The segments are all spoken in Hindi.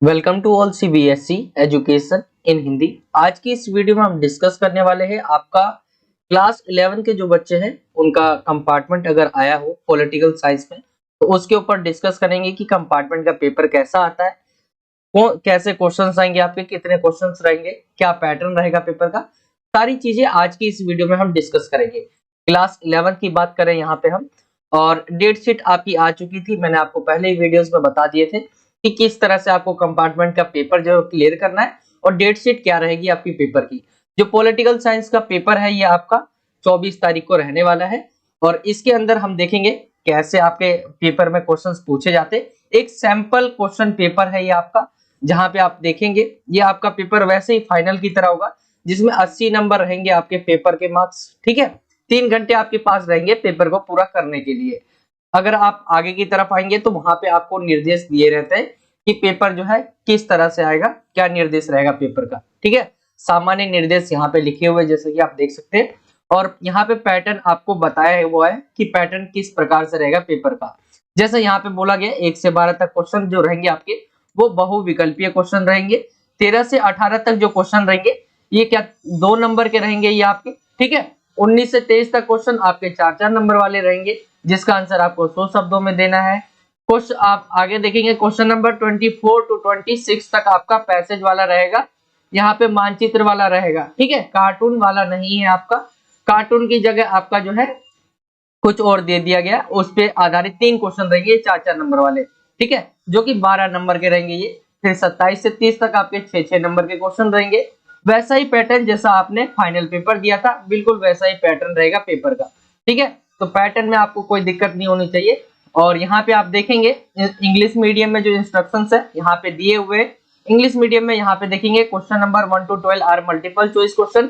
Welcome to all CBSE education in Hindi. आज की इस वीडियो में हम डिस्कस करने वाले हैं आपका क्लास 11 के जो बच्चे हैं उनका कंपार्टमेंट अगर आया हो पॉलिटिकल साइंस में तो उसके ऊपर डिस्कस करेंगे कि कंपार्टमेंट का पेपर कैसा आता है, कैसे क्वेश्चंस आएंगे, आपके कितने क्वेश्चंस रहेंगे, क्या पैटर्न रहेगा पेपर का। सारी चीजें आज की इस वीडियो में हम डिस्कस करेंगे। क्लास 11 की बात करें यहाँ पे हम, और डेट शीट आपकी आ चुकी थी, मैंने आपको पहले ही वीडियोस में बता दिए थे कि किस तरह से आपको कंपार्टमेंट का पेपर जो क्लियर करना है और डेट शीट क्या रहेगी आपकी पेपर की। जो पॉलिटिकल साइंस का पेपर है ये आपका 24 तारीख को रहने वाला है और इसके अंदर हम देखेंगे कैसे आपके पेपर में क्वेश्चंस पूछे जाते। एक सैंपल क्वेश्चन पेपर है ये आपका, जहां पे आप देखेंगे ये आपका पेपर वैसे ही फाइनल की तरह होगा जिसमें 80 नंबर रहेंगे आपके पेपर के मार्क्स। ठीक है, 3 घंटे आपके पास रहेंगे पेपर को पूरा करने के लिए। अगर आप आगे की तरफ आएंगे तो वहां पे आपको निर्देश दिए रहते हैं कि पेपर जो है किस तरह से आएगा, क्या निर्देश रहेगा पेपर का। ठीक है, सामान्य निर्देश यहाँ पे लिखे हुए जैसे कि आप देख सकते हैं, और यहाँ पे पैटर्न आपको बताया है वो है कि पैटर्न किस प्रकार से रहेगा पेपर का। जैसे यहाँ पे बोला गया 1 से 12 तक क्वेश्चन जो रहेंगे आपके वो बहुविकल्पीय क्वेश्चन रहेंगे। 13 से 18 तक जो क्वेश्चन रहेंगे ये क्या 2 नंबर के रहेंगे ये आपके। ठीक है, 19 से 23 तक क्वेश्चन आपके 4-4 नंबर वाले रहेंगे जिसका आंसर आपको 100 शब्दों में देना है। क्वेश्चन आप आगे देखेंगे क्वेश्चन नंबर 24 टू 26 तक आपका पैसेज वाला रहेगा, यहाँ पे मानचित्र वाला रहेगा। ठीक है, कार्टून वाला नहीं है आपका, कार्टून की जगह आपका जो है कुछ और दे दिया गया, उस पे आधारित 3 क्वेश्चन रहेंगे 4-4 नंबर वाले। ठीक है, जो कि 12 नंबर के रहेंगे ये। फिर 27 से 30 तक आपके 6-6 नंबर के क्वेश्चन रहेंगे। वैसा ही पैटर्न जैसा आपने फाइनल पेपर दिया था, बिल्कुल वैसा ही पैटर्न रहेगा पेपर का। ठीक है, तो पैटर्न में आपको कोई दिक्कत नहीं होनी चाहिए। और यहाँ पे आप देखेंगे इंग्लिश मीडियम में जो इंस्ट्रक्शंस है यहाँ पे दिए हुए। इंग्लिश मीडियम में यहाँ पे देखेंगे question number 1 to 12 are multiple choice question.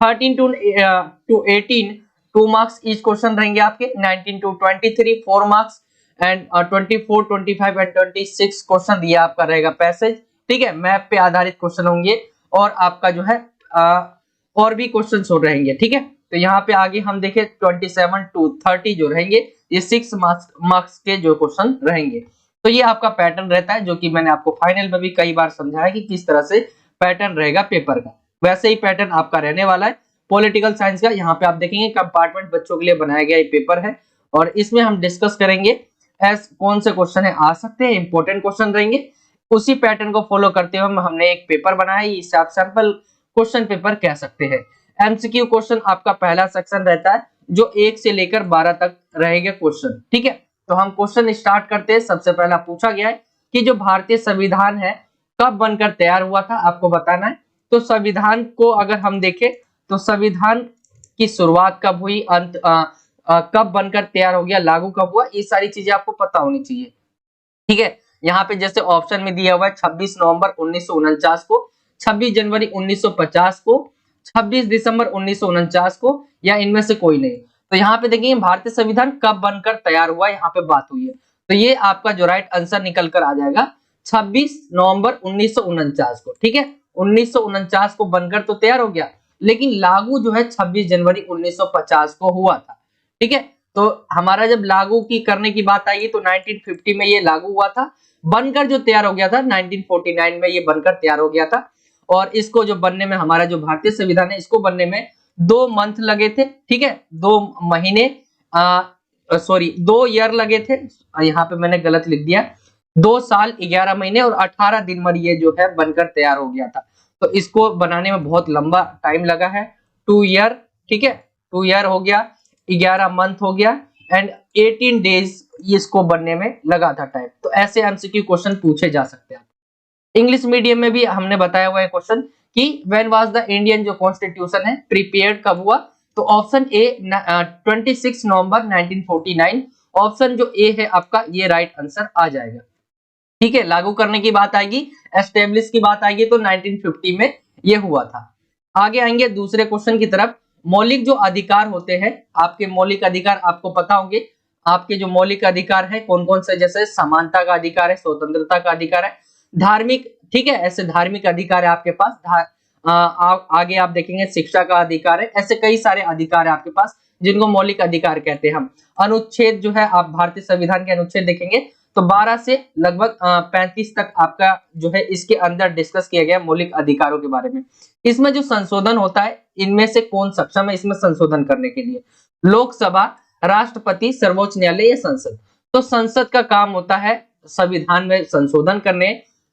13 to 18 2 marks each question रहेंगे आपके। 19 to 23 4 मार्क्स एंड 24, 25 एंड 26 क्वेश्चन दिया आपका रहेगा पैसेज। ठीक है, मैप पे आधारित क्वेश्चन होंगे और आपका जो है और भी क्वेश्चन हो रहेंगे। ठीक है, तो यहाँ पे आगे हम देखें 27 to 30 जो रहेंगे ये 6 मार्क्स के जो क्वेश्चन रहेंगे। तो ये आपका पैटर्न रहता है जो कि मैंने आपको फाइनल में भी कई बार समझाया कि किस तरह से पैटर्न रहेगा पेपर का, वैसे ही पैटर्न आपका रहने वाला है पॉलिटिकल साइंस का। यहाँ पे आप देखेंगे कंपार्टमेंट बच्चों के लिए बनाया गया ये पेपर है और इसमें हम डिस्कस करेंगे कौन से क्वेश्चन है आ सकते हैं, इंपॉर्टेंट क्वेश्चन रहेंगे। उसी पैटर्न को फॉलो करते हुए हमने एक पेपर बनाया है, इसे आप सैंपल क्वेश्चन पेपर कह सकते हैं। एमसीक्यू क्वेश्चन आपका पहला सेक्शन रहता है जो 1 से लेकर 12 तक रहेगा क्वेश्चन। ठीक है, तो हम क्वेश्चन स्टार्ट करते हैं। सबसे पहला पूछा गया है कि जो भारतीय संविधान है कब बनकर तैयार हुआ था, आपको बताना है। तो संविधान को अगर हम देखें तो संविधान की शुरुआत कब हुई, अंत कब बनकर तैयार हो गया, लागू कब हुआ, ये सारी चीजें आपको पता होनी चाहिए। ठीक है, यहाँ पे जैसे ऑप्शन में दिया हुआ है 26 नवंबर 1949 को, 26 जनवरी 1950 को, 26 दिसंबर 1949 को, या इनमें से कोई नहीं। तो यहाँ पे देखिए भारतीय संविधान कब बनकर तैयार हुआ यहाँ पे बात हुई है, तो ये आपका जो राइट आंसर निकल कर आ जाएगा 26 नवंबर 1949 को। ठीक है, 1949 को बनकर तो तैयार हो गया लेकिन लागू जो है 26 जनवरी 1950 को हुआ था। ठीक है, तो हमारा जब लागू की करने की बात आई तो 1950 में ये लागू हुआ था, बनकर जो तैयार हो गया था 1949 में ये बनकर तैयार हो गया था। और इसको जो बनने में हमारा जो भारतीय संविधान है इसको बनने में 2 मंथ लगे थे। ठीक है, 2 महीने सॉरी 2 ईयर लगे थे, यहाँ पे मैंने गलत लिख दिया, 2 साल 11 महीने और 18 दिन में ये जो है बनकर तैयार हो गया था। तो इसको बनाने में बहुत लंबा टाइम लगा है, 2 ईयर। ठीक है, 2 ईयर हो गया, 11 मंथ हो गया एंड 18 डेज इसको बनने में लगा था टाइम। तो ऐसे एमसीक्यू क्वेश्चन पूछे जा सकते हैं। इंग्लिश मीडियम में भी हमने बताया हुआ है क्वेश्चन कि व्हेन वाज द इंडियन जो कॉन्स्टिट्यूशन है प्रिपेयर्ड कब हुआ, तो ऑप्शन ए 26 नवंबर 1949, ऑप्शन जो ए है आपका ये राइट आंसर आ जाएगा। ठीक है, लागू करने की बात आएगी, एस्टेब्लिश की बात आएगी तो 1950 में ये हुआ था। आगे आएंगे दूसरे क्वेश्चन की तरफ। मौलिक जो अधिकार होते हैं आपके, मौलिक अधिकार आपको पता होंगे, आपके जो मौलिक अधिकार है कौन कौन से, जैसे समानता का अधिकार है, स्वतंत्रता का अधिकार है, धार्मिक, ठीक है, ऐसे धार्मिक अधिकार है आपके पास, आगे आप देखेंगे शिक्षा का अधिकार है, ऐसे कई सारे अधिकार है आपके पास जिनको मौलिक अधिकार कहते हैं हम। अनुच्छेद जो है आप भारतीय संविधान के अनुच्छेद देखेंगे तो 12 से लगभग 35 तक आपका जो है इसके अंदर डिस्कस किया गया मौलिक अधिकारों के बारे में। इसमें जो संशोधन होता है, इनमें से कौन सक्षम है इसमें संशोधन करने के लिए? लोकसभा, राष्ट्रपति, सर्वोच्च न्यायालय या संसद? तो संसद का काम होता है संविधान में संशोधन करने।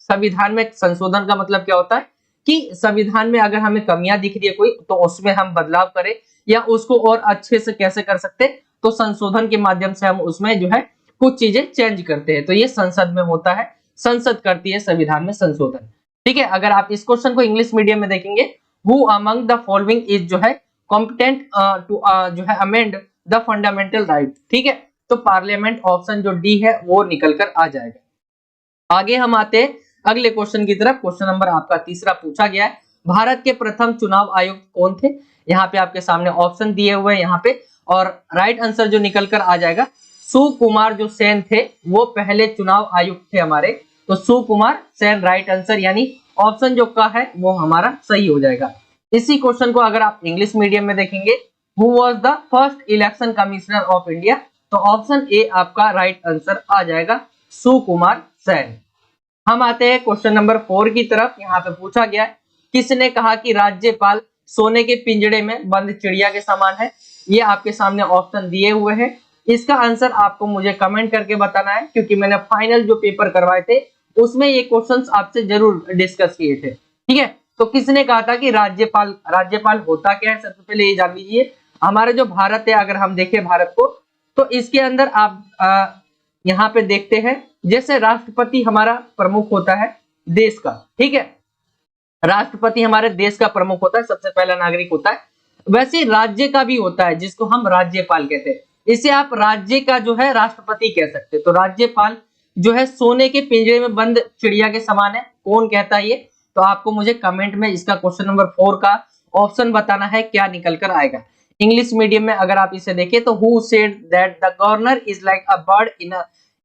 संविधान में संशोधन का मतलब क्या होता है कि संविधान में अगर हमें कमियां दिख रही है कोई, तो उसमें हम बदलाव करें या उसको और अच्छे से कैसे कर सकते, तो संशोधन के माध्यम से हम उसमें जो है कुछ चीजें चेंज करते हैं। तो ये संसद में होता है, संसद करती है संविधान में संशोधन। ठीक है, अगर आप इस क्वेश्चन को इंग्लिश मीडियम में देखेंगे, who among the following is जो है कॉम्पिटेंट टू जो है अमेंड द फंडामेंटल राइट। ठीक है, तो पार्लियामेंट ऑप्शन जो डी है वो निकल कर आ जाएगा। आगे हम आते हैं अगले क्वेश्चन की तरफ। क्वेश्चन नंबर आपका तीसरा पूछा गया है, भारत के प्रथम चुनाव आयुक्त कौन थे? यहाँ पे आपके सामने ऑप्शन दिए हुए हैं यहाँ पे, और राइट आंसर जो निकल कर आ जाएगा, सुकुमार जो सेन थे वो पहले चुनाव आयुक्त थे हमारे। तो सुकुमार सेन राइट आंसर, यानी ऑप्शन जो का है वो हमारा सही हो जाएगा। इसी क्वेश्चन को अगर आप इंग्लिश मीडियम में देखेंगे, who was the first election commissioner of India? तो ऑप्शन ए आपका राइट आंसर आ जाएगा, सुकुमार सेन। हम आते हैं क्वेश्चन नंबर 4 की तरफ। यहाँ पे पूछा गया है, किसने कहा कि राज्यपाल सोने के पिंजड़े में बंद चिड़िया के समान है? ये आपके सामने ऑप्शन दिए हुए हैं। इसका आंसर आपको मुझे कमेंट करके बताना है, क्योंकि मैंने फाइनल जो पेपर करवाए थे उसमें ये क्वेश्चंस आपसे जरूर डिस्कस किए थे। ठीक है, तो किसने कहा था कि राज्यपाल होता क्या है? सबसे पहले ये जान लीजिए। हमारे जो भारत है, अगर हम देखें भारत को, तो इसके अंदर आप यहाँ पे देखते हैं, जैसे राष्ट्रपति हमारा प्रमुख होता है देश का। ठीक है, राष्ट्रपति हमारे देश का प्रमुख होता है, सबसे पहला नागरिक होता है। वैसे राज्य का भी होता है जिसको हम राज्यपाल कहते हैं। इसे आप राज्य का जो है राष्ट्रपति कह सकते हैं। तो राज्यपाल जो है सोने के पिंजरे में बंद चिड़िया के समान है, कौन कहता है ये? तो आपको मुझे कमेंट में इसका क्वेश्चन नंबर 4 का ऑप्शन बताना है, क्या निकल कर आएगा। इंग्लिश मीडियम में अगर आप इसे देखें तो who said that the governor is like a bird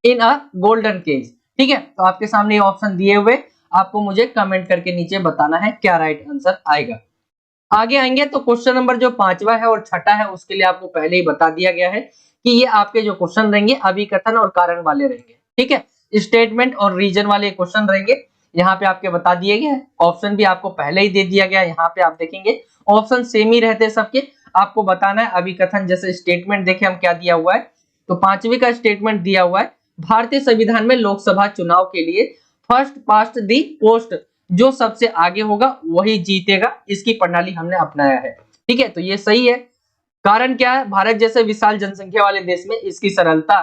in a golden cage. ठीक है, तो आपके सामने ये ऑप्शन दिए हुए, आपको मुझे कमेंट करके नीचे बताना है क्या राइट आंसर आएगा। आगे आएंगे तो क्वेश्चन नंबर जो 5वां है और 6ठा है, उसके लिए आपको पहले ही बता दिया गया है कि ये आपके जो क्वेश्चन रहेंगे अभिकथन और कारण वाले रहेंगे। ठीक है, स्टेटमेंट और रीजन वाले क्वेश्चन रहेंगे। यहाँ पे आपके बता दिए गए, ऑप्शन भी आपको पहले ही दे दिया गया। यहाँ पे आप देखेंगे ऑप्शन सेम ही रहते हैं सबके, आपको बताना है अभिकथन। जैसे स्टेटमेंट देखे हम क्या दिया हुआ है, तो 5वीं का स्टेटमेंट दिया हुआ है, भारतीय संविधान में लोकसभा चुनाव के लिए फर्स्ट पास्ट दी पोस्ट, जो सबसे आगे होगा वही जीतेगा, इसकी प्रणाली हमने अपनाया है। ठीक है, तो ये सही है। कारण क्या है? भारत जैसे विशाल जनसंख्या वाले देश में इसकी सरलता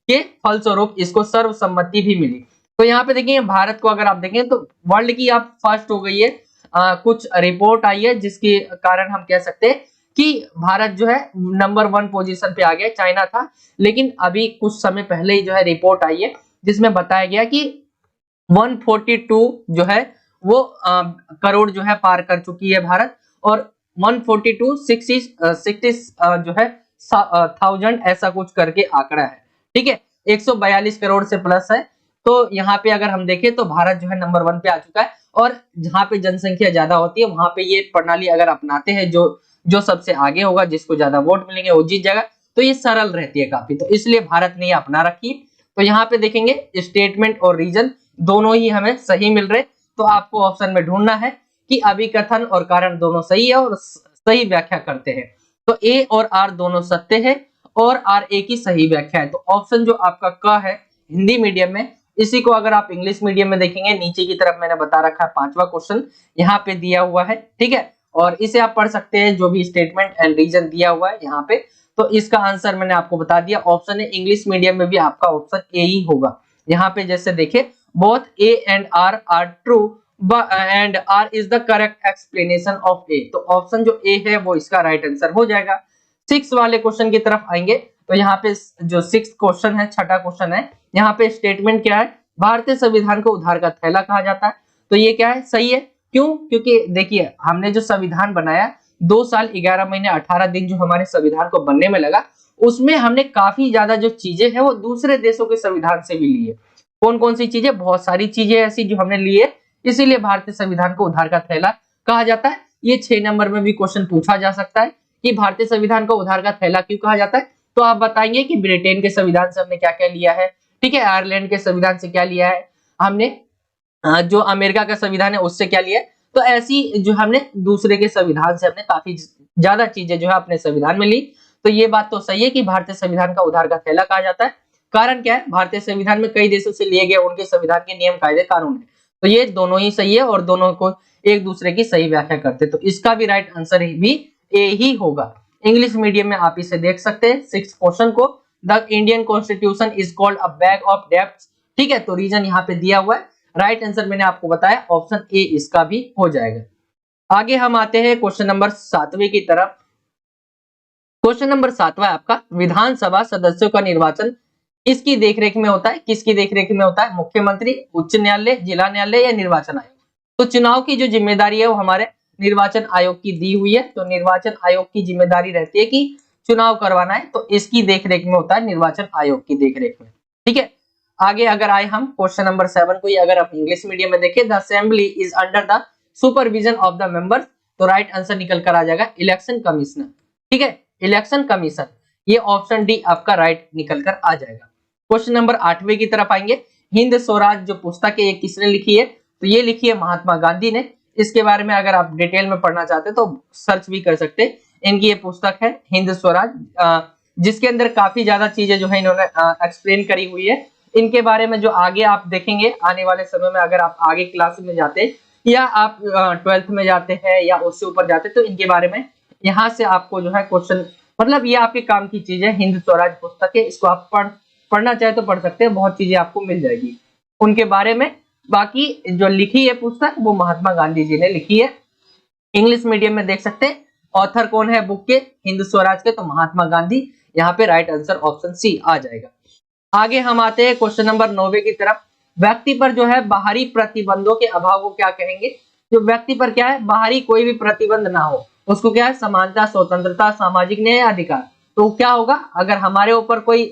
के फलस्वरूप इसको सर्वसम्मति भी मिली। तो यहाँ पे देखिए भारत को अगर आप देखें तो वर्ल्ड की आप फर्स्ट हो गई है। कुछ रिपोर्ट आई है जिसके कारण हम कह सकते हैं कि भारत जो है नंबर 1 पोजीशन पे आ गया। चाइना था, लेकिन अभी कुछ समय पहले ही जो है रिपोर्ट आई है जिसमें बताया गया कि 142 जो है वो करोड़ जो है पार कर चुकी है भारत, और 142 जो है 1000 ऐसा कुछ करके आंकड़ा है। ठीक है, 142 करोड़ से प्लस है। तो यहाँ पे अगर हम देखें तो भारत जो है नंबर 1 पे आ चुका है, और जहाँ पे जनसंख्या ज्यादा होती है वहां पे ये प्रणाली अगर अपनाते हैं, जो सबसे आगे होगा, जिसको ज्यादा वोट मिलेंगे वो जीत जाएगा। तो ये सरल रहती है काफी, तो इसलिए भारत ने ये अपना रखी। तो यहाँ पे देखेंगे स्टेटमेंट और रीजन दोनों ही हमें सही मिल रहे। तो आपको ऑप्शन में ढूंढना है कि अभिकथन और कारण दोनों सही है और सही व्याख्या करते हैं। तो ए और आर दोनों सत्य है और आर ए की सही व्याख्या है। तो ऑप्शन जो आपका क है हिंदी मीडियम में, इसी को अगर आप इंग्लिश मीडियम में देखेंगे नीचे की तरफ मैंने बता रखा है 5वां क्वेश्चन यहाँ पे दिया हुआ है। ठीक है, और इसे आप पढ़ सकते हैं, जो भी स्टेटमेंट एंड रीजन दिया हुआ है यहाँ पे। तो इसका आंसर मैंने आपको बता दिया, ऑप्शन है इंग्लिश मीडियम में भी आपका ऑप्शन ए ही होगा। यहाँ पे जैसे देखे both A and R are true and R is the correct explanation of A, तो ऑप्शन जो A है वो इसका राइट आंसर हो जाएगा। 6 वाले क्वेश्चन की तरफ आएंगे तो यहाँ पे जो 6 क्वेश्चन है, 6ठा क्वेश्चन है, यहाँ पे स्टेटमेंट क्या है? भारतीय संविधान को उधार का थैला कहा जाता है। तो ये क्या है? सही है। क्यों? क्योंकि देखिए हमने जो संविधान बनाया 2 साल 11 महीने 18 दिन जो हमारे संविधान को बनने में लगा, उसमें हमने काफी ज्यादा जो चीजें हैं वो दूसरे देशों के संविधान से भी ली है। कौन कौन सी चीजें? बहुत सारी चीजें ऐसी जो हमने ली है, इसीलिए भारतीय संविधान को उधार का थैला कहा जाता है। ये 6 नंबर में भी क्वेश्चन पूछा जा सकता है कि भारतीय संविधान को उधार का थैला क्यों कहा जाता है। तो आप बताएंगे कि ब्रिटेन के संविधान से हमने क्या क्या लिया है, ठीक है, आयरलैंड के संविधान से क्या लिया है हमने, जो अमेरिका का संविधान है उससे क्या लिया है। तो ऐसी जो हमने दूसरे के संविधान से हमने काफी ज्यादा चीजें जो है अपने संविधान में ली। तो ये बात तो सही है कि भारतीय संविधान का उधार का थैला कहा जाता है। कारण क्या है, भारतीय संविधान में कई देशों से लिए गए उनके संविधान के नियम कायदे कानून है, तो ये दोनों ही सही है और दोनों को एक दूसरे की सही व्याख्या करते। तो इसका भी राइट आंसर भी ए ही होगा। इंग्लिश मीडियम में आप इसे देख सकते हैं 6 क्वेश्चन को। The Indian constitution is called a bag of debts. ठीक है, तो रीजन यहाँ पे दिया हुआ है। राइट आंसर मैंने आपको बताया ऑप्शन ए इसका भी हो जाएगा। आगे हम आते हैं क्वेश्चन नंबर 7वें की तरफ। क्वेश्चन नंबर 7वां है आपका, विधानसभा सदस्यों का निर्वाचन किसकी देखरेख में होता है, किसकी देखरेख में होता है, मुख्यमंत्री, उच्च न्यायालय, जिला न्यायालय या निर्वाचन आयोग। तो चुनाव की जो जिम्मेदारी है वो हमारे निर्वाचन आयोग की दी हुई है। तो निर्वाचन आयोग की जिम्मेदारी रहती है कि चुनाव करवाना है, तो इसकी देखरेख में होता है निर्वाचन आयोग की देखरेख में। ठीक है, आगे अगर आए हम क्वेश्चन नंबर 7 को, अगर आप इंग्लिश मीडियम में देखें, the assembly is under the supervision of the members. तो राइट आंसर निकल कर आ जाएगा इलेक्शन कमिश्नर। ठीक है, इलेक्शन कमीशन, ये ऑप्शन डी आपका राइट निकल कर आ जाएगा। क्वेश्चन नंबर 8वें की तरफ आएंगे। हिंद स्वराज जो पुस्तक है ये किसने लिखी है, तो ये लिखी है महात्मा गांधी ने। इसके बारे में अगर आप डिटेल में पढ़ना चाहते हैं तो सर्च भी कर सकते हैं। इनकी ये पुस्तक है हिंद स्वराज, जिसके अंदर काफी ज्यादा चीजें जो है इन्होंने एक्सप्लेन करी हुई है। इनके बारे में जो आगे आप देखेंगे आने वाले समय में, अगर आप आगे क्लास में जाते हैं या आप 12th में जाते हैं या उससे ऊपर जाते हैं, तो इनके बारे में यहाँ से आपको जो है क्वेश्चन, मतलब ये आपके काम की चीज है। हिंद स्वराज पुस्तक है, इसको आप पढ़ना चाहे तो पढ़ सकते हैं, बहुत चीजें आपको मिल जाएगी उनके बारे में। बाकी जो लिखी है पुस्तक वो महात्मा गांधी जी ने लिखी है। इंग्लिश मीडियम में देख सकते हैं ऑथर कौन है बुक के, हिंद स्वराज के, तो महात्मा गांधी। यहाँ पे राइट आंसर ऑप्शन सी आ जाएगा। आगे हम आते हैं क्वेश्चन नंबर 9 की तरफ। व्यक्ति पर जो है बाहरी प्रतिबंधों के अभाव को क्या कहेंगे। जो व्यक्ति पर क्या है, बाहरी कोई भी प्रतिबंध ना हो, उसको क्या है, समानता, स्वतंत्रता, सामाजिक न्याय, अधिकार। तो क्या होगा, अगर हमारे ऊपर कोई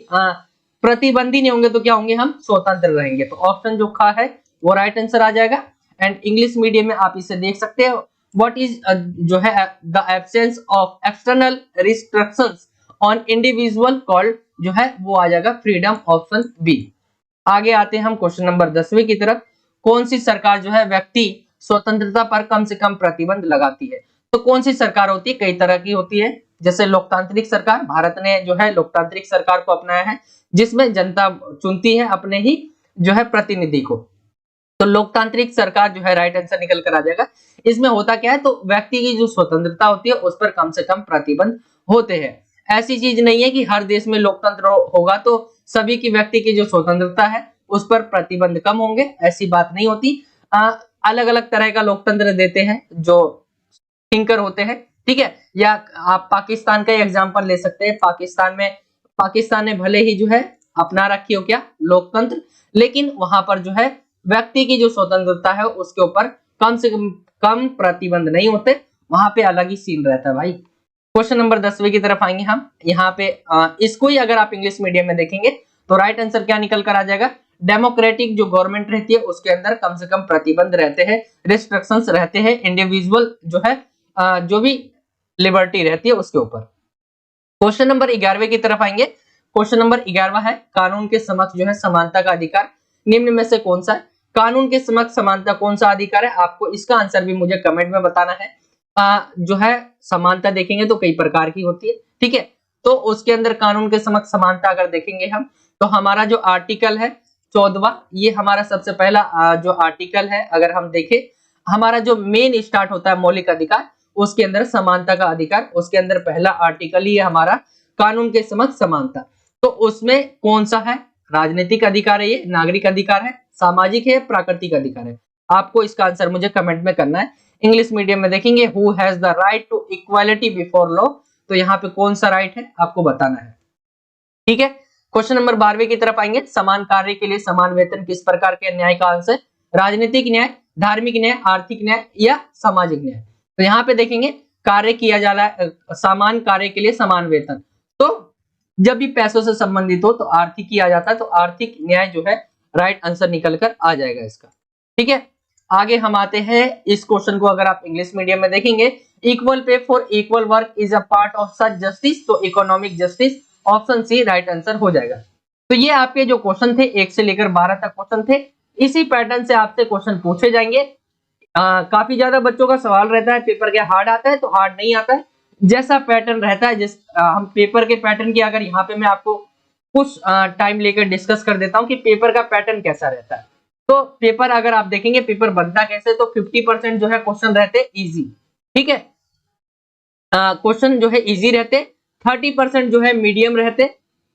प्रतिबंधी नहीं होंगे तो क्या होंगे, हम स्वतंत्र रहेंगे। तो ऑप्शन जो खा है वो राइट आंसर आ जाएगा। एंड इंग्लिश मीडियम में आप इसे देख सकते हो, व्हाट इज जो है the absence of external restrictions on individual called, जो है वो आ जाएगा फ्रीडम, ऑप्शन बी। आगे आते हैं हम क्वेश्चन नंबर 10वें की तरफ। कौन सी सरकार जो है व्यक्ति स्वतंत्रता पर कम से कम प्रतिबंध लगाती है। तो कौन सी सरकार होती है, कई तरह की होती है। जैसे लोकतांत्रिक सरकार, भारत ने जो है लोकतांत्रिक सरकार को अपनाया है, जिसमें जनता चुनती है अपने ही जो है प्रतिनिधि को। तो लोकतांत्रिक सरकार जो है राइट आंसर निकल कर आ जाएगा। इसमें होता क्या है, तो व्यक्ति की जो स्वतंत्रता होती है उस पर कम से कम प्रतिबंध होते हैं। ऐसी चीज नहीं है कि हर देश में लोकतंत्र होगा तो सभी की व्यक्ति की जो स्वतंत्रता है उस पर प्रतिबंध कम होंगे, ऐसी बात नहीं होती। अलग अलग तरह का लोकतंत्र देते हैं जो थिंकर होते हैं। ठीक है, या आप पाकिस्तान का एग्जांपल ले सकते हैं। पाकिस्तान ने भले ही जो है अपना रखी हो क्या, लोकतंत्र, लेकिन वहां पर जो है व्यक्ति की जो स्वतंत्रता है उसके ऊपर कम से कम प्रतिबंध नहीं होते, वहां पे अलग ही सीन रहता है भाई। क्वेश्चन नंबर 10वें की तरफ आएंगे हम। यहाँ पे इसको ही अगर आप इंग्लिश मीडियम में देखेंगे तो राइट आंसर क्या निकल कर आ जाएगा, डेमोक्रेटिक जो गवर्नमेंट रहती है उसके अंदर कम से कम प्रतिबंध रहते हैं, रिस्ट्रिक्शंस रहते हैं, इंडिविजुअल जो है जो भी लिबर्टी रहती है उसके ऊपर। क्वेश्चन नंबर 11वें की तरफ आएंगे। क्वेश्चन नंबर 11वां है, कानून के समक्ष जो है समानता का अधिकार निम्न में से कौन सा है। कानून के समक्ष समानता कौन सा अधिकार है, आपको इसका आंसर भी मुझे कमेंट में बताना है। जो है समानता देखेंगे तो कई प्रकार की होती है। ठीक है, तो उसके अंदर कानून के समक्ष समानता अगर देखेंगे हम, तो हमारा जो आर्टिकल है 14वां, ये हमारा सबसे पहला जो आर्टिकल है, अगर हम देखें हमारा जो मेन स्टार्ट होता है मौलिक अधिकार, उसके अंदर समानता का अधिकार, उसके अंदर पहला आर्टिकल ही है हमारा कानून के समक्ष समानता। तो उसमें कौन सा है, राजनीतिक अधिकार है, ये नागरिक अधिकार है, सामाजिक है, प्राकृतिक अधिकार है। आपको इसका आंसर मुझे कमेंट में करना है। इंग्लिश मीडियम में देखेंगे who has the right to equality before law, तो यहाँ पे कौन सा राइट है आपको बताना है। ठीक है, क्वेश्चन नंबर 12वें की तरफ आएंगे। समान कार्य के लिए समान वेतन किस प्रकार के न्याय का अंश है, राजनीतिक न्याय, धार्मिक न्याय, आर्थिक न्याय या सामाजिक न्याय। तो यहाँ पे देखेंगे कार्य किया जा रहा है, समान कार्य के लिए समान वेतन, तो जब भी पैसों से संबंधित हो तो आर्थिक ही आ जाता है, तो आर्थिक न्याय जो है राइट आंसर निकल कर आ जाएगा इसका। ठीक है, आगे हम आते हैं इस क्वेश्चन को अगर आप इंग्लिश मीडियम में देखेंगे, equal pay for equal work is a part of such justice, तो economic justice, option C right answer हो जाएगा। तो ये आपके जो क्वेश्चन थे 1 से लेकर 12 तक क्वेश्चन थे। इसी पैटर्न से आपसे क्वेश्चन पूछे जाएंगे। काफी ज्यादा बच्चों का सवाल रहता है पेपर क्या हार्ड आता है, तो हार्ड नहीं आता है। जैसा पैटर्न रहता है, हम पेपर के पैटर्न की अगर यहाँ पे मैं आपको कुछ टाइम लेकर डिस्कस कर देता हूँ कि पेपर का पैटर्न कैसा रहता है। तो पेपर अगर आप देखेंगे पेपर बनता कैसे, तो 50% जो है क्वेश्चन रहते इजी, ठीक है, क्वेश्चन जो है इजी रहते, 30% जो है मीडियम रहते,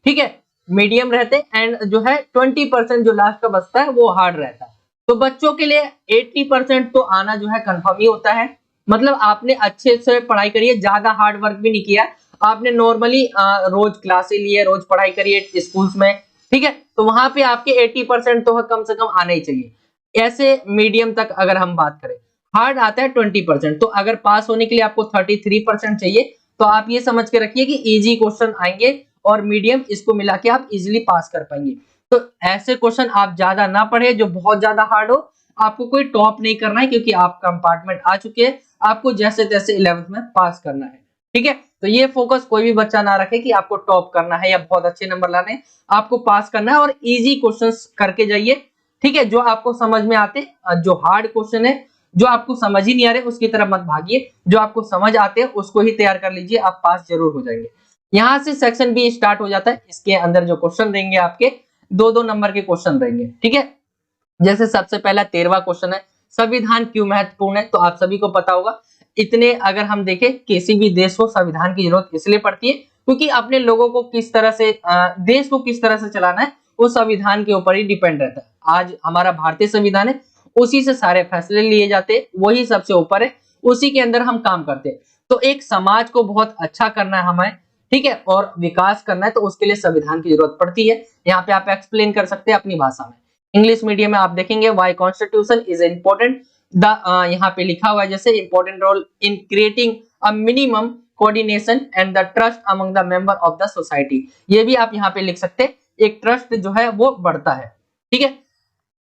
ठीक है, मीडियम रहते, एंड जो है 20% जो लास्ट का बचता है वो हार्ड रहता है। तो बच्चों के लिए 80% तो आना जो है कंफर्म ही होता है। मतलब आपने अच्छे से पढ़ाई करी है, ज्यादा हार्ड वर्क भी नहीं किया, आपने नॉर्मली रोज क्लासे ली है, रोज पढ़ाई करी है स्कूल्स में, ठीक है, तो वहां पे आपके 80% तो कम से कम आना ही चाहिए। ऐसे मीडियम तक अगर हम बात करें, हार्ड आता है 20%, तो अगर पास होने के लिए आपको 33% चाहिए, तो आप ये समझ के रखिए कि इजी क्वेश्चन आएंगे और मीडियम, इसको मिला के आप इजीली पास कर पाएंगे। तो ऐसे क्वेश्चन आप ज्यादा ना पढ़े जो बहुत ज्यादा हार्ड हो, आपको कोई टॉप नहीं करना है क्योंकि आप कंपार्टमेंट आ चुके हैं, आपको जैसे तैसे 11th में पास करना है, ठीक है। तो ये फोकस कोई भी बच्चा ना रखे कि आपको टॉप करना है या बहुत अच्छे नंबर लाने हैं, आपको पास करना है और इजी क्वेश्चंस करके जाइए, ठीक है, जो आपको समझ में आते। जो हार्ड क्वेश्चन है, जो आपको समझ ही नहीं आ रहे उसकी तरफ मत भागिए, जो आपको समझ आते हैं उसको ही तैयार कर लीजिए, आप पास जरूर हो जाएंगे। यहाँ से सेक्शन बी स्टार्ट हो जाता है, इसके अंदर जो क्वेश्चन रहेंगे आपके 2-2 नंबर के क्वेश्चन रहेंगे, ठीक है। जैसे सबसे पहला 13वां क्वेश्चन है, संविधान क्यों महत्वपूर्ण है, तो आप सभी को पता होगा। इतने अगर हम देखें, किसी भी देश को संविधान की जरूरत इसलिए पड़ती है क्योंकि अपने लोगों को किस तरह से देश को किस तरह से चलाना है वो संविधान के ऊपर ही डिपेंड रहता है। आज हमारा भारतीय संविधान है, उसी से सारे फैसले लिए जाते हैं, वही सबसे ऊपर है, उसी के अंदर हम काम करते हैं। तो एक समाज को बहुत अच्छा करना है हमें, ठीक है, और विकास करना है, तो उसके लिए संविधान की जरूरत पड़ती है। यहाँ पे आप एक्सप्लेन कर सकते हैं अपनी भाषा में। इंग्लिश मीडियम में आप देखेंगे वाई कॉन्स्टिट्यूशन इज इम्पोर्टेंट, यहाँ पे लिखा हुआ है जैसे important role in creating a minimum coordination and the trust among the member of the society, ये भी आप यहाँ पे लिख सकते हैं, एक ट्रस्ट जो है वो बढ़ता है, ठीक है।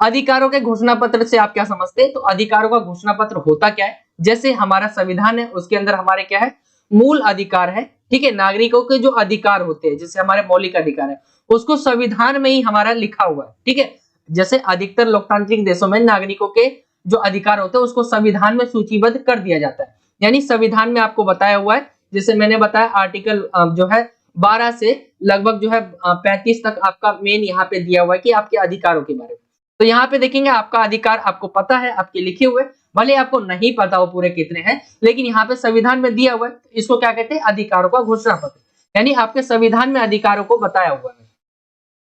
अधिकारों के घोषणा पत्र से आप क्या समझते हैं, तो अधिकारों का घोषणा पत्र होता क्या है, जैसे हमारा संविधान है उसके अंदर हमारे क्या है, मूल अधिकार है, ठीक है, नागरिकों के जो अधिकार होते हैं जैसे हमारे मौलिक अधिकार है उसको संविधान में ही हमारा लिखा हुआ है, ठीक है। जैसे अधिकतर लोकतांत्रिक देशों में नागरिकों के जो अधिकार होते हैं उसको संविधान में सूचीबद्ध कर दिया जाता है, यानी संविधान में आपको बताया हुआ है, जैसे मैंने बताया आर्टिकल जो है 12 से लगभग जो है 35 तक आपका मेन यहाँ पे दिया हुआ है कि आपके अधिकारों के बारे में। तो यहाँ पे देखेंगे आपका अधिकार आपको पता है, आपके लिखे हुए, भले आपको नहीं पता हो पूरे कितने हैं, लेकिन यहाँ पे संविधान में दिया हुआ है, इसको क्या कहते हैं, अधिकारों का घोषणा पत्र, यानी आपके संविधान में अधिकारों को बताया हुआ है।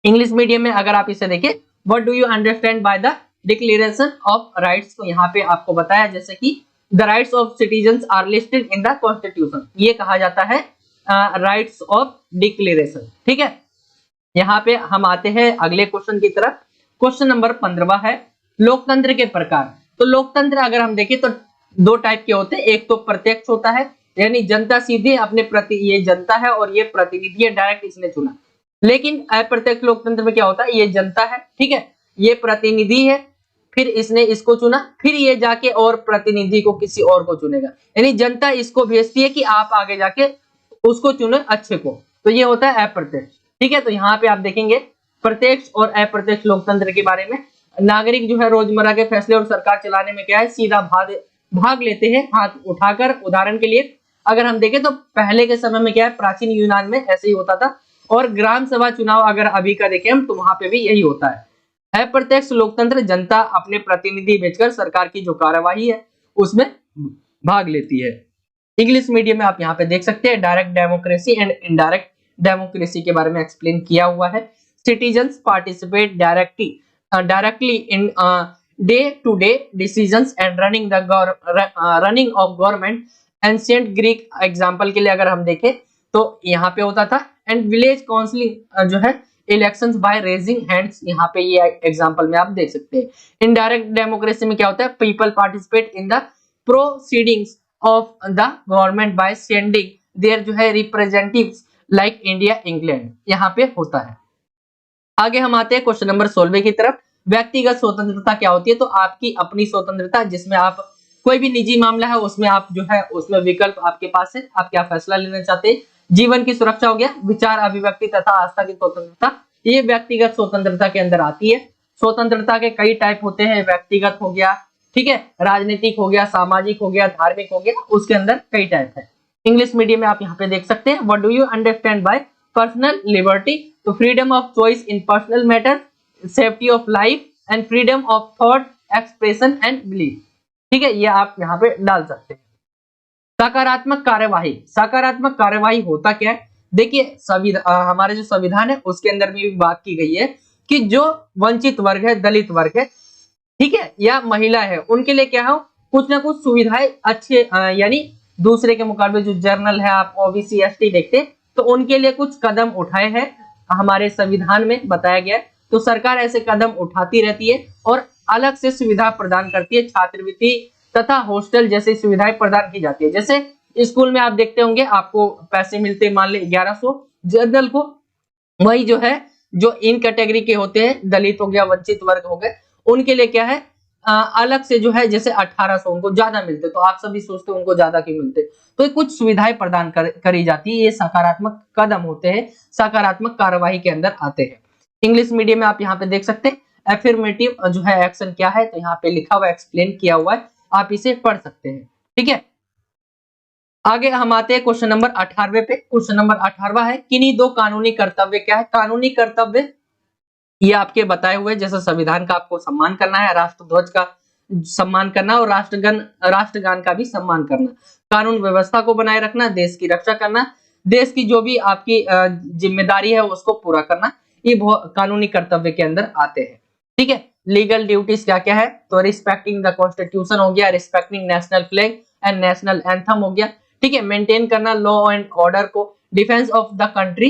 इंग्लिश मीडियम में अगर आप इसे देखें, what do you understand by the declaration of rights, तो यहाँ पे आपको बताया जैसे कि the rights of citizens are listed in the constitution, ये कहा जाता है राइट्स ऑफ डिक्लेरेशन, ठीक है। यहाँ पे हम आते हैं अगले क्वेश्चन की तरफ। क्वेश्चन नंबर 15 है लोकतंत्र के प्रकार। तो लोकतंत्र अगर हम देखें तो दो टाइप के होते हैं, एक तो प्रत्यक्ष होता है, यानी जनता सीधे अपने प्रति, ये जनता है और ये प्रतिनिधि है, डायरेक्ट इसने चुना। लेकिन अप्रत्यक्ष लोकतंत्र में क्या होता है, ये जनता है, ठीक है, ये प्रतिनिधि है, फिर इसने इसको चुना, फिर ये जाके और प्रतिनिधि को किसी और को चुनेगा, यानी जनता इसको भेजती है कि आप आगे जाके उसको चुने अच्छे को, तो ये होता है अप्रत्यक्ष, ठीक है। तो यहाँ पे आप देखेंगे प्रत्यक्ष और अप्रत्यक्ष लोकतंत्र के बारे में। नागरिक जो है रोजमर्रा के फैसले और सरकार चलाने में क्या है, सीधा भाग लेते हैं हाथ उठाकर। उदाहरण के लिए अगर हम देखें तो पहले के समय में क्या है, प्राचीन यूनान में ऐसे ही होता था, और ग्राम सभा चुनाव अगर अभी का देखें हम तो वहां पे भी यही होता है। अप्रत्यक्ष लोकतंत्र जनता अपने प्रतिनिधि भेजकर सरकार की जो कार्यवाही है उसमें भाग लेती है। इंग्लिश मीडियम में आप यहाँ पे देख सकते हैं direct democracy and indirect democracy के बारे में एक्सप्लेन किया हुआ है। Citizens participate directly in day to day decisions and running of government. Ancient Greek example के लिए अगर हम देखें तो यहाँ पे होता था, एंड विलेज काउंसलिंग जो है इलेक्शंस बाय रेजिंग हैंड्स, यहाँ पे ये एग्जांपल में आप देख सकते हैं। इनडायरेक्ट डेमोक्रेसी में क्या होता है, people participate in the proceedings of the government by sending their जो है रिप्रेजेंटेटिव्स लाइक इंडिया इंग्लैंड, यहाँ पे होता है। आगे हम आते हैं क्वेश्चन नंबर 16 की तरफ। व्यक्तिगत स्वतंत्रता क्या होती है, तो आपकी अपनी स्वतंत्रता जिसमें आप कोई भी निजी मामला है उसमें आप जो है उसमें विकल्प आपके पास है, आप क्या फैसला लेना चाहते हैं। जीवन की सुरक्षा हो गया, विचार अभिव्यक्ति तथा आस्था की स्वतंत्रता, ये व्यक्तिगत स्वतंत्रता के अंदर आती है। स्वतंत्रता के कई टाइप होते हैं, व्यक्तिगत हो गया, ठीक है, राजनीतिक हो गया, सामाजिक हो गया, धार्मिक हो गया, उसके अंदर कई टाइप है। इंग्लिश मीडियम में आप यहाँ पे देख सकते हैं, what do you understand by personal liberty? तो freedom of choice in personal matter, safety of life and freedom of thought, expression and belief. ठीक है, ये आप यहाँ पे डाल सकते हैं। सकारात्मक कार्यवाही, सकारात्मक कार्यवाही होता क्या है? देखिए हमारे जो संविधान है उसके अंदर भी बात की गई है कि जो वंचित वर्ग है, दलित वर्ग है, ठीक है, या महिला है, उनके लिए क्या हो, कुछ ना कुछ सुविधाएं अच्छे यानी दूसरे के मुकाबले जो जर्नल है, आप ओबीसी एसटी देखते हैं, तो उनके लिए कुछ कदम उठाए हैं, हमारे संविधान में बताया गया है। तो सरकार ऐसे कदम उठाती रहती है और अलग से सुविधा प्रदान करती है, छात्रवृत्ति तथा हॉस्टल जैसी सुविधाएं प्रदान की जाती है। जैसे स्कूल में आप देखते होंगे आपको पैसे मिलते, मान ले 1100 जनरल को, वही जो है जो इन कैटेगरी के होते हैं, दलित हो गया, वंचित वर्ग हो गए, उनके लिए क्या है अलग से जो है जैसे 1800 उनको ज्यादा मिलते। तो आप सभी सोचते हैं उनको ज्यादा क्यों मिलते, तो ये कुछ सुविधाएं प्रदान करी जाती है। ये सकारात्मक कदम होते हैं, सकारात्मक कार्यवाही के अंदर आते हैं। इंग्लिश मीडियम में आप यहाँ पे देख सकते हैं एफर्मेटिव जो है एक्शन क्या है, तो यहाँ पे लिखा हुआ, एक्सप्लेन किया हुआ है, आप इसे पढ़ सकते हैं। ठीक है, आगे हम आते हैं क्वेश्चन नंबर 18वें पे। क्वेश्चन नंबर 18वां है, किन्हीं दो कानूनी कर्तव्य क्या है? कानूनी कर्तव्य ये आपके बताए हुए, जैसे संविधान का आपको सम्मान करना है, राष्ट्रध्वज का सम्मान करना और राष्ट्रगान का भी सम्मान करना, कानून व्यवस्था को बनाए रखना, देश की रक्षा करना, देश की जो भी आपकी जिम्मेदारी है उसको पूरा करना, ये कानूनी कर्तव्य के अंदर आते हैं। ठीक है, लीगल ड्यूटीज क्या क्या है? तो रिस्पेक्टिंग द कॉन्स्टिट्यूशन हो गया, respecting national flag and national anthem हो गया, ठीक है, मेंटेन करना लॉ एंड ऑर्डर को, defence of the country,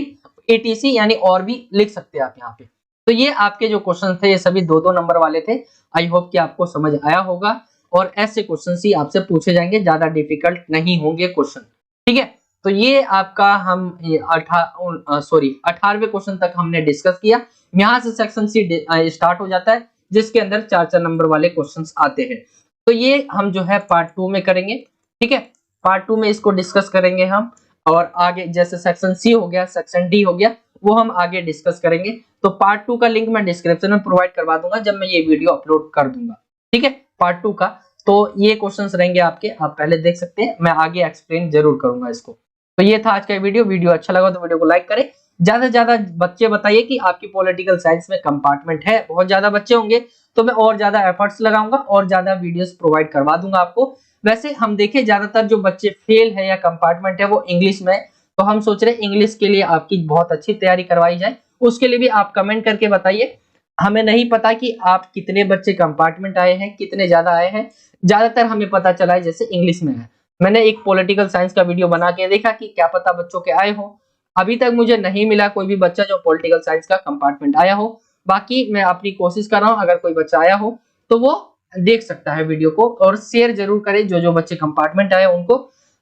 etc, यानी और भी लिख सकते हैं आप यहाँ पे। तो ये आपके जो क्वेश्चन थे ये सभी 2-2 नंबर वाले थे। आई होप कि आपको समझ आया होगा और ऐसे क्वेश्चन ही आपसे पूछे जाएंगे, ज्यादा डिफिकल्ट नहीं होंगे क्वेश्चन। ठीक है, तो ये आपका हम 18वें क्वेश्चन तक हमने डिस्कस किया। यहाँ से सेक्शन सी स्टार्ट हो जाता है, जिसके अंदर 4-4 नंबर वाले क्वेश्चंस आते हैं। तो ये हम जो है पार्ट 2 में करेंगे। ठीक है, पार्ट 2 में इसको डिस्कस करेंगे हम, और आगे जैसे सेक्शन सी हो गया, सेक्शन डी हो गया, वो हम आगे डिस्कस करेंगे। तो पार्ट 2 का लिंक मैं डिस्क्रिप्शन में प्रोवाइड करवा दूंगा जब मैं ये वीडियो अपलोड कर दूंगा। ठीक है, पार्ट 2 का तो ये क्वेश्चंस रहेंगे आपके, आप पहले देख सकते हैं, मैं आगे एक्सप्लेन जरूर करूंगा इसको। तो ये था आज का वीडियो अच्छा लगा तो वीडियो को लाइक करें, ज्यादा से ज्यादा बच्चे बताइए कि आपकी पॉलिटिकल साइंस में कंपार्टमेंट है, बहुत ज्यादा बच्चे होंगे तो मैं और ज्यादा एफर्ट्स लगाऊंगा और ज्यादा वीडियोस प्रोवाइड करवा दूंगा आपको। वैसे हम देखें ज्यादातर जो बच्चे फेल है या कंपार्टमेंट है वो इंग्लिश में, तो हम सोच रहे हैं इंग्लिश के लिए आपकी बहुत अच्छी तैयारी करवाई जाए। उसके लिए भी आप कमेंट करके बताइए, हमें नहीं पता कि आप कितने बच्चे कंपार्टमेंट आए हैं, कितने ज्यादा आए हैं, ज्यादातर हमें पता चला है जैसे इंग्लिश में है। मैंने एक पॉलिटिकल साइंस का वीडियो बना के देखा कि क्या पता बच्चों के आए हो, अभी तक मुझे नहीं मिला कोई भी बच्चा जो पॉलिटिकल साइंस का कंपार्टमेंट आया हो। बाकी मैं अपनी कोशिश कर रहा हूँ, अगर कोई बच्चा आया हो तो वो देख सकता है वीडियो को, और शेयर जरूर करें जो बच्चे कंपार्टमेंट आए उनको,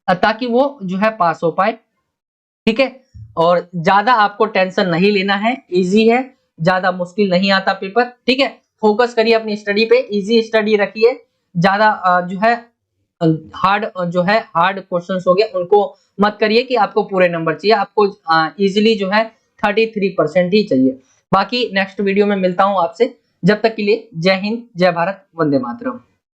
ताकि वो जो है पास हो पाए। ठीक है, और ज्यादा आपको टेंशन नहीं लेना है, इजी है, ज्यादा मुश्किल नहीं आता पेपर। ठीक है, फोकस करिए अपनी स्टडी पे, इजी स्टडी रखिए, ज्यादा जो है हार्ड क्वेश्चंस हो गए उनको मत करिए कि आपको पूरे नंबर चाहिए, आपको इजीली जो है 33% ही चाहिए। बाकी नेक्स्ट वीडियो में मिलता हूं आपसे, जब तक के लिए जय हिंद, जय भारत, वंदे मातरम।